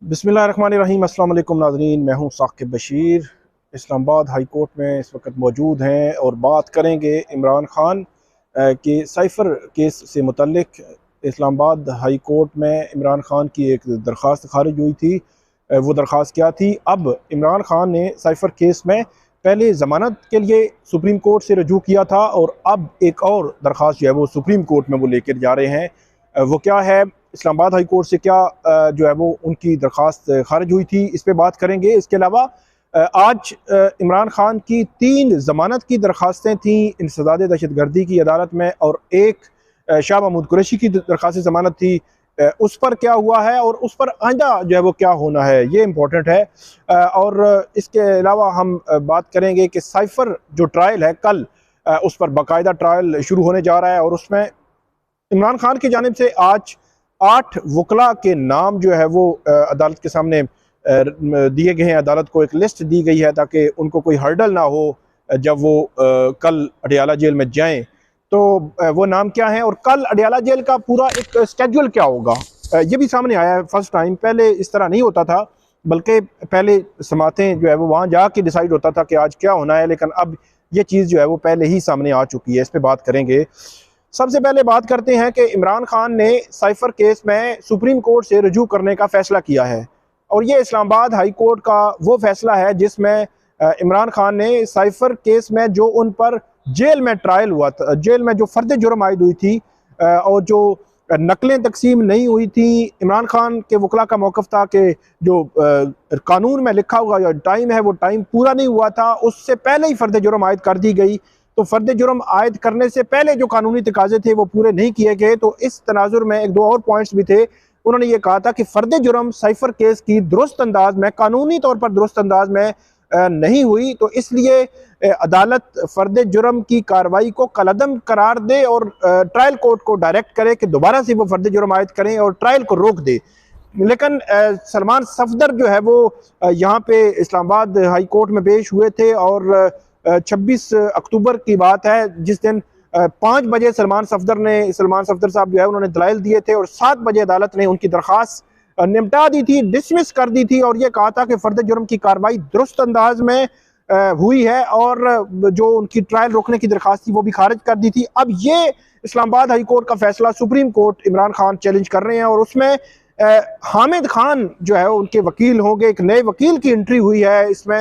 बिस्मिल्लाहिर्रहमानिर्रहीम। अस्सलाम वालेकुम नाज़रीन, मैं हूँ साकिब बशीर। इस्लामाबाद हाई कोर्ट में इस वक्त मौजूद हैं और बात करेंगे इमरान खान के साइफ़र केस से मुतल्लिक। इस्लामाबाद हाई कोर्ट में इमरान खान की एक दरख्वास्त खारिज हुई थी। वो दरख्वास्त क्या थी? अब इमरान खान ने साइफ़र केस में पहले ज़मानत के लिए सुप्रीम कोर्ट से रजू किया था और अब एक और दरख्वास्त जो है वो सुप्रीम कोर्ट में वो लेकर जा रहे हैं। वो क्या है? इस्लामाबाद हाई कोर्ट से क्या जो है वो उनकी दरख्वास्त खारिज हुई थी, इस पे बात करेंगे। इसके अलावा आज इमरान खान की 3 ज़मानत की दरख्वास्तें थीं इंसदाद दहशतगर्दी की अदालत में, और एक शाह महमूद कुरैशी की दरख्वास्त ज़मानत थी। उस पर क्या हुआ है और उस पर आइंदा जो है वो क्या होना है, ये इम्पोर्टेंट है। और इसके अलावा हम बात करेंगे कि साइफ़र जो ट्रायल है कल, उस पर बाकायदा ट्रायल शुरू होने जा रहा है और उसमें इमरान खान की जानिब से आज 8 वकला के नाम जो है वो अदालत के सामने दिए गए हैं। अदालत को एक लिस्ट दी गई है ताकि उनको कोई हर्डल ना हो जब वो कल अडियाला जेल में जाएं। तो वो नाम क्या है और कल अडियाला जेल का पूरा एक स्केड्यूल क्या होगा, ये भी सामने आया है फर्स्ट टाइम। पहले इस तरह नहीं होता था, बल्कि पहले समातें जो है वो वहाँ जाके डिसाइड होता था कि आज क्या होना है, लेकिन अब ये चीज़ जो है वो पहले ही सामने आ चुकी है। इस पर बात करेंगे। सबसे पहले बात करते हैं कि इमरान खान ने साइफर केस में सुप्रीम कोर्ट से रजू करने का फैसला किया है, और ये इस्लामाबाद हाई कोर्ट का वो फैसला है जिसमें इमरान खान ने साइफर केस में जो उन पर जेल में ट्रायल हुआ था, जेल में जो फर्द जुर्म आयद हुई थी और जो नकलें तकसीम नहीं हुई थी, इमरान खान के वकला का मौक़िफ़ था कि जो कानून में लिखा हुआ जो टाइम है वो टाइम पूरा नहीं हुआ था, उससे पहले ही फर्द जुर्म आयद कर दी गई। तो फर्द जुर्म आयद करने से पहले जो कानूनी तकाजे थे वो पूरे नहीं किए गए। तो इस तनाजुर में एक दो और पॉइंट्स भी थे। उन्होंने ये कहा था कि फर्द जुर्म साइफर केस की दुरुस्त अंदाज में, कानूनी तौर पर दुरुस्त अंदाज में नहीं हुई, तो इसलिए अदालत फर्द जुर्म की कार्रवाई को कलअदम करार दे और ट्रायल कोर्ट को डायरेक्ट करे कि दोबारा से वो फर्द जुर्म आयद करें और ट्रायल को रोक दे। लेकिन सलमान सफदर जो है वो यहाँ पे इस्लामाबाद हाई कोर्ट में पेश हुए थे और 26 अक्टूबर की बात है जिस दिन 5 बजे सलमान सफदर साहब जो है उन्होंने दलाइल दिए थे और 7 बजे अदालत ने उनकी दरख्वास्त निपटा दी थी, डिसमिस कर दी थी, और ये कहा था कि फर्द जुर्म की कार्रवाई दुरुस्त अंदाज में हुई है और जो उनकी ट्रायल रोकने की दरख्वास्त थी वो भी खारिज कर दी थी। अब ये इस्लामाबाद हाई कोर्ट का फैसला supreme court Imran Khan challenge कर रहे हैं और उसमें हामिद खान जो है उनके वकील होंगे। एक नए वकील की एंट्री हुई है इसमें।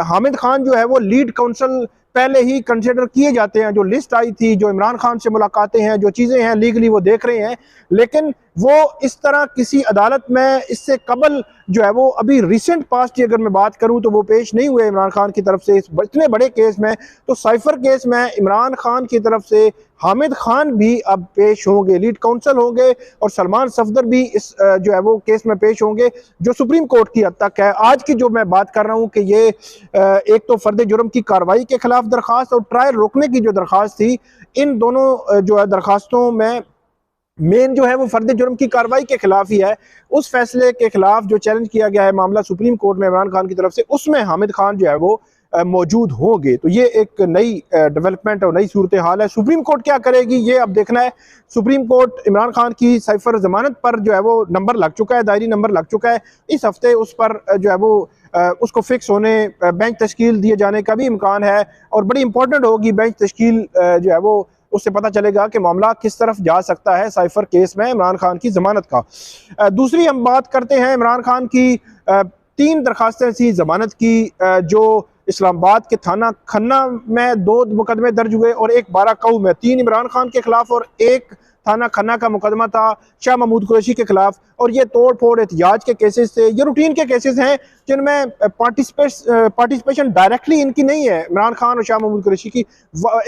हामिद खान जो है वो लीड काउंसल पहले ही कंसिडर किए जाते हैं। जो लिस्ट आई थी, जो इमरान खान से मुलाकातें हैं, जो चीज़ें हैं लीगली वो देख रहे हैं, लेकिन वो इस तरह किसी अदालत में इससे कबल जो है वो अभी रिसेंट पास्ट की अगर मैं बात करूं तो वो पेश नहीं हुए इमरान खान की तरफ से इस इतने बड़े केस में। तो साइफर केस में इमरान खान की तरफ से हामिद खान भी अब पेश होंगे, लीड काउंसल होंगे, और सलमान सफदर भी इस जो है वो केस में पेश होंगे जो सुप्रीम कोर्ट की हद तक है। आज की जो मैं बात कर रहा हूँ कि ये एक तो फर्द जुर्म की कार्रवाई के खिलाफ दरख्वास्त और ट्रायल रोकने की जो दरख्वास्त थी, इन दोनों जो है दरख्वास्तों में मेन जो है वो फर्द जुर्म की कार्रवाई के खिलाफ ही है। उस फैसले के खिलाफ जो चैलेंज किया गया है मामला सुप्रीम कोर्ट में इमरान खान की तरफ से, उसमें हामिद खान जो है वो मौजूद होंगे। तो ये एक नई डेवलपमेंट और नई सूरत हाल है। सुप्रीम कोर्ट क्या करेगी ये अब देखना है। सुप्रीम कोर्ट इमरान खान की साइफर जमानत पर जो है वो नंबर लग चुका है, दायरी नंबर लग चुका है। इस हफ्ते उस पर जो है वो उसको फिक्स होने बेंच तश्कील दिए जाने का भी इम्कान है, और बड़ी इंपॉर्टेंट होगी बेंच तश्कील जो है वो। उससे पता चलेगा कि मामला किस तरफ जा सकता है साइफर केस में इमरान खान की जमानत का। दूसरी हम बात करते हैं इमरान खान की 3 दरखास्तें थी जमानत की, जो इस्लामाबाद के थाना खन्ना में 2 मुकदमे दर्ज हुए और एक बाराकाऊ में, 3 इमरान खान के खिलाफ और एक थाना खन्ना का मुकदमा था शाह महमूद कुरैशी के खिलाफ। और ये तोड़ फोड़ एहतियाज के केसेस थे, ये रूटीन के केसेस हैं जिनमें पार्टिसिपेशन डायरेक्टली इनकी नहीं है। इमरान खान और शाह महमूद कुरैशी की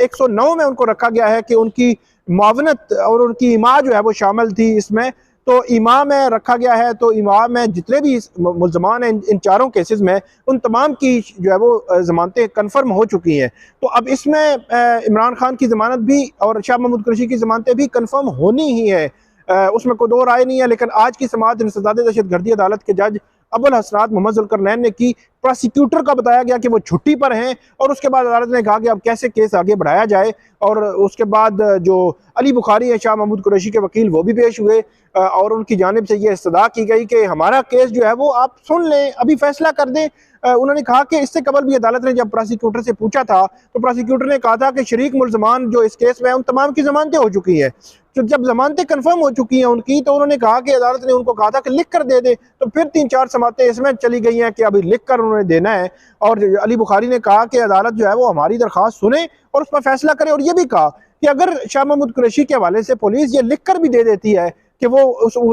109 में उनको रखा गया है कि उनकी मुआवनत और उनकी इमा जो है वो शामिल थी इसमें। तो इमा में रखा गया है, तो इमा में जितने भी मुल्जमान हैं इन चारों केसेस में, उन तमाम की जो है वो जमानतें कन्फर्म हो चुकी हैं। तो अब इसमें इमरान खान की जमानत भी और शाह महमूद कुरैशी की जमानतें भी कन्फर्म होनी ही है, उसमें कोई दो राय नहीं है। लेकिन आज की समाअत इंसदाद दहशतगर्दी अदालत के जज अबुल हसनात मोहम्मद जुल्करनैन ने की प्रोसिक्यूटर का बताया गया कि वो छुट्टी पर हैं, और उसके बाद अदालत ने कहा कि अब कैसे केस आगे बढ़ाया जाए। और उसके बाद जो अली बुखारी है, शाह महमूद कुरैशी के वकील, वो भी पेश हुए और उनकी जानिब से ये इस्तदा की गई कि हमारा केस जो है वो आप सुन लें, अभी फैसला कर दें। उन्होंने कहा कि इससे कबल भी अदालत ने जब प्रोसिक्यूटर से पूछा था तो प्रोसिक्यूटर ने कहा था कि शरीक मुल्ज़मान जो इस केस में उन तमाम की जमानतें हो चुकी हैं। तो जब जमानतें कंफर्म हो चुकी हैं उनकी, तो उन्होंने कहा कि अदालत ने उनको कहा था कि लिख कर दे दे, तो फिर 3-4 समातें इसमें चली गई हैं कि अभी लिख कर उन्होंने देना है। और अली बुखारी ने कहा कि अदालत जो है वो हमारी दरख्वास्त सुने और उस पर फैसला करे। और ये भी कहा कि अगर शाह महमूद कुरैशी के हवाले से पुलिस ये लिख कर भी दे देती है कि वो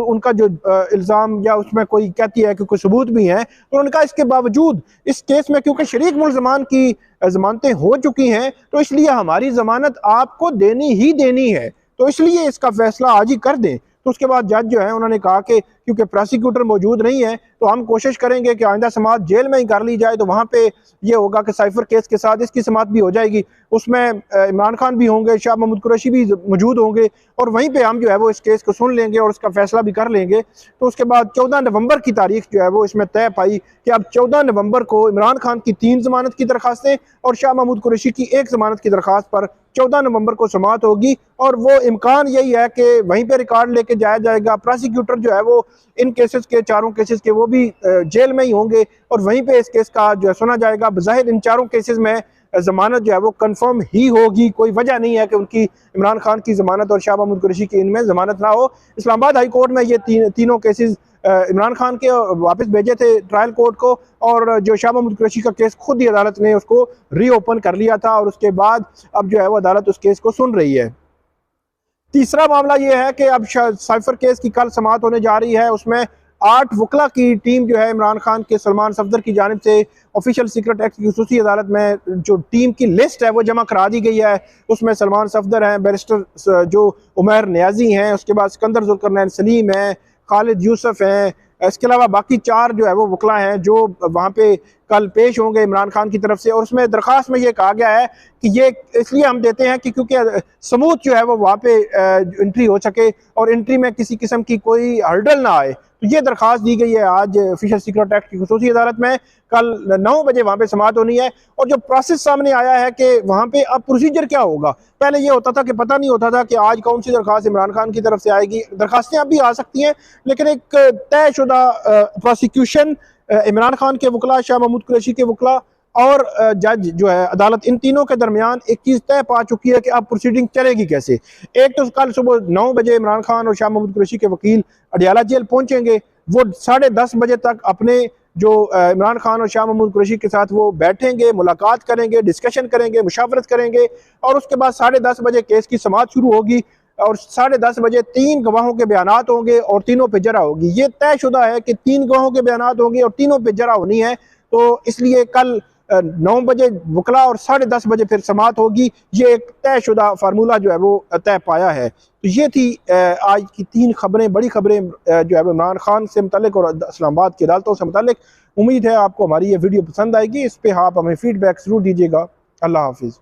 उनका जो इल्ज़ाम या उसमें कोई कहती है कि कोई सबूत भी हैं, तो उन्होंने कहा इसके बावजूद इस केस में क्योंकि शरीक मुल्ज़मान की जमानतें हो चुकी हैं, तो इसलिए हमारी जमानत आपको देनी ही देनी है, तो इसलिए इसका फैसला आज ही कर दें। तो उसके बाद जज जो है उन्होंने कहा कि क्योंकि प्रोसिक्यूटर मौजूद नहीं है तो हम कोशिश करेंगे कि आइंदा समाअत जेल में ही कर ली जाए, तो वहाँ पे ये होगा कि साइफर केस के साथ इसकी समाअत भी हो जाएगी, उसमें इमरान खान भी होंगे, शाह महमूद कुरैशी भी मौजूद होंगे, और वहीं पे हम जो है वो इस केस को सुन लेंगे और उसका फैसला भी कर लेंगे। तो उसके बाद 14 नवंबर की तारीख जो है वो इसमें तय पाई कि अब 14 नवंबर को इमरान खान की 3 जमानत की दरखास्तें और शाह महमूद कुरैशी की 1 जमानत की दरखास्त पर 14 नवंबर को समाअत होगी। और वो इम्कान यही है कि वहीं पे रिकॉर्ड लेके जाया जाएगा। प्रोसिक्यूटर जो है वो इन केसेस के, चारों केसेस के, वो भी जेल में ही होंगे और वहीं पे इस केस का जो है सुना जाएगा। बज़ाहिर इन चारों केसेस में जमानत जो है वो कंफर्म ही होगी, कोई वजह नहीं है कि उनकी, इमरान खान की जमानत और शाह महमूद कुरैशी की इनमें जमानत ना हो। इस्लामाबाद हाई कोर्ट में ये तीनों केसेस इमरान खान के वापस भेजे थे ट्रायल कोर्ट को, और जो शाह महमूद कुरैशी का केस खुद ही अदालत ने उसको रीओपन कर लिया था, और उसके बाद अब जो है वो अदालत उस केस को सुन रही है। तीसरा मामला ये है कि अब साइफर केस की कल समाअत होने जा रही है। उसमें 8 वकला की टीम जो है इमरान खान के सलमान सफदर की जानिब से ऑफिशियल सीक्रेट एक्ट की खुसूसी अदालत में जो टीम की लिस्ट है वो जमा करा दी गई है। उसमें सलमान सफदर हैं, बैरिस्टर जो उमैर नियाजी हैं, उसके बाद सिकंदर जुल्करनैन सलीम हैं, खालिद यूसुफ हैं, इसके अलावा बाकी 4 जो है वो वकला हैं जो वहाँ पे कल पेश होंगे इमरान खान की तरफ से। और उसमें दरख्वास्त में ये कहा गया है कि ये इसलिए हम देते हैं कि क्योंकि सबूत जो है वो वहाँ पे एंट्री हो सके और एंट्री में किसी किस्म की कोई हर्डल ना आए। तो ये दरख्वास्त दी गई है आज ऑफिशियल सीक्रेट एक्ट की खुसूसी अदालत में। कल 9 बजे वहाँ पे समाअत होनी है। और जो प्रोसेस सामने आया है कि वहाँ पे अब प्रोसीजर क्या होगा, पहले ये होता था कि पता नहीं होता था कि आज कौन सी दरख्वास्त इमरान खान की तरफ से आएगी। दरख्वास्तें अब भी आ सकती हैं, लेकिन एक तयशुदा प्रोसिक्यूशन इमरान खान के वकला, शाह महमूद कुरैशी के वकला और जज जो है अदालत, इन तीनों के दरमियान एक चीज़ तय पा चुकी है कि अब प्रोसीडिंग चलेगी कैसे। एक तो कल सुबह 9 बजे इमरान खान और शाह महमूद कुरैशी के वकील अडियाला जेल पहुंचेंगे। वो 10:30 बजे तक अपने जो इमरान खान और शाह महमूद कुरैशी के साथ वो बैठेंगे, मुलाकात करेंगे, डिस्कशन करेंगे, मुशावरत करेंगे, और उसके बाद 10:30 बजे केस की समाअत शुरू होगी और 10:30 बजे 3 गवाहों के बयानात होंगे और तीनों पे जरा होगी। ये तयशुदा है कि 3 गवाहों के बयानात होंगे और तीनों पे जरा होनी है। तो इसलिए कल 9 बजे वकला और 10:30 बजे फिर समाअत होगी। ये एक तयशुदा फार्मूला जो है वो तय पाया है। तो ये थी आज की 3 खबरें, बड़ी खबरें जो है इमरान खान से मुतालिक और इस्लामाबाद की अदालतों से मुतालिक। उम्मीद है आपको हमारी ये वीडियो पसंद आएगी। इस पर आप हमें फीडबैक ज़रूर दीजिएगा। अल्लाह हाफिज़।